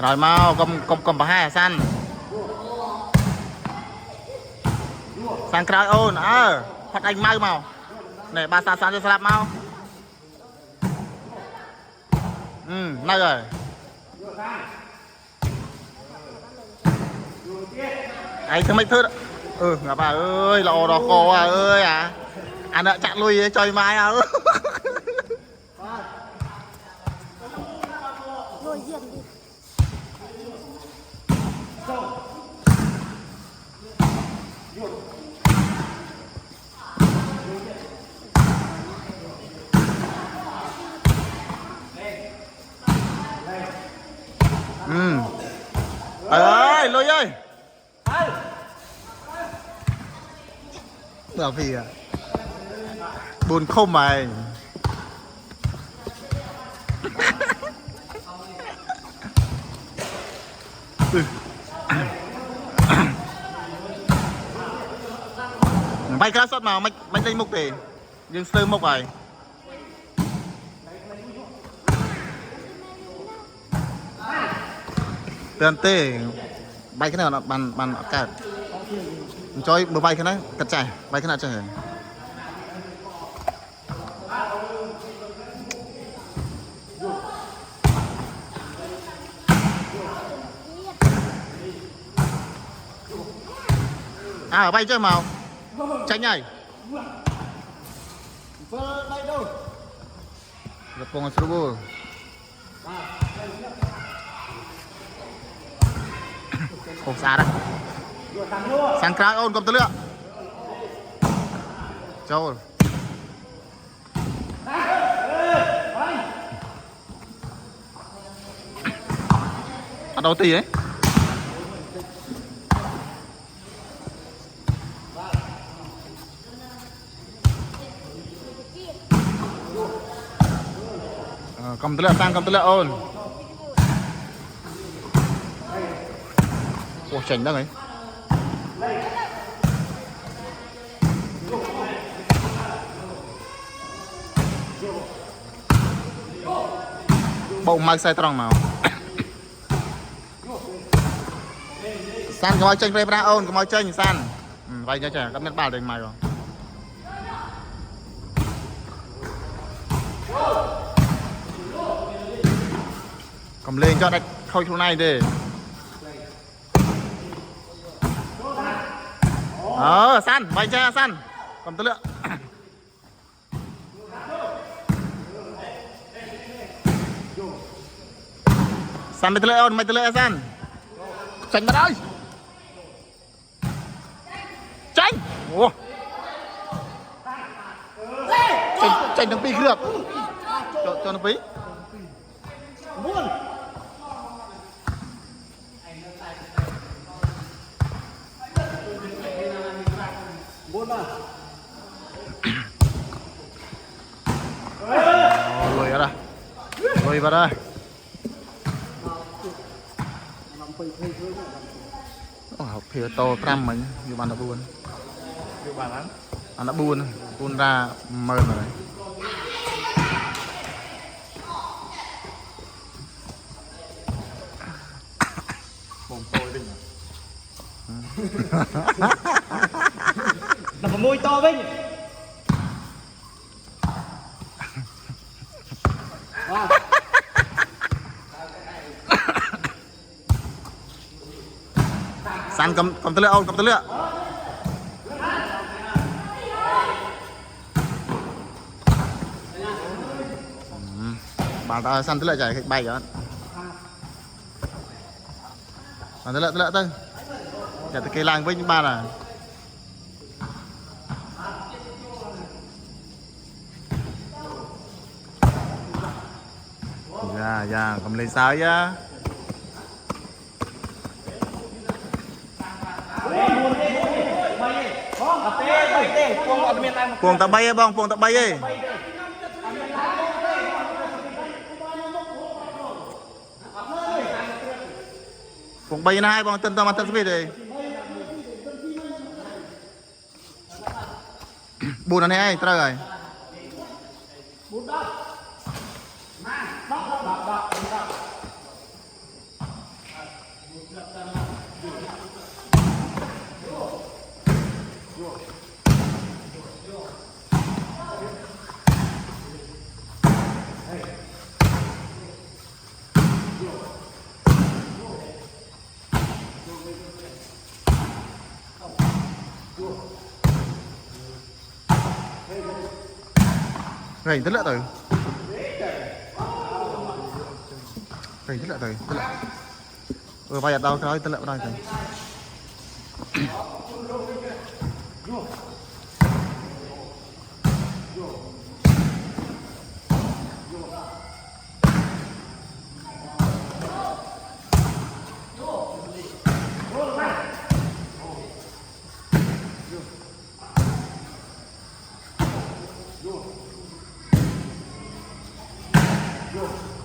rồi mau cầm bà hai san san cày ôn phát anh mau màu này ba san san cho slap mau nơi rồi ấy thưa mấy thứ ngà bà ơi lò đỏ cò ơi à anh đã chặn lui chơi mai à Rồi diện đi. ơi lôi ơi là vì buồn không mày bay cái sót màu mày lên mục thì nhưng sơ mục rồi tên tê bay cái nào là bàn cả cho bờ bay cái này cắt chạy bay cái nào chạy bay chơi màu tránh nhảy gặp con sưu khổ xa đây sang cày ôn cầm tới lựa châu ở đâu tì ấy cầm tới lựa sang cầm tới lựa ôn ủa chảnh đang ấy bông mai sai tròn màu san cái môi tranh về ra ôn cái môi tranh san vay cho trẻ các miếng bảo đình mày rồi cầm lên cho đánh khôi chỗ này đi san vay cho san cầm tới lượng san mày tới lượng ôn mày tới lượng san tránh vào đây tránh ủa tránh thằng pi được cho nó pi lùi ra lùi vào đây học phía to trăm mình như bạn đã buồn bạn đã buồn ra mờ rồi đấy bông tôi đi đập vào môi to Vinh san cầm tới lựa ôn cầm tới lựa bạn ta san tới lựa chạy bay rồi bạn tới lựa tới chạy tới cây làng với những ba là dạ cầm lên sao nhá cuồng ta bay bong cuồng ta bay ấy cuồng bay hai bong tân tâm tân đi buồn anh ấy trời ơi Gầy rất là từ. Gầy rất là từ. Vay ở đâu cái tức là ở đây từ. Go.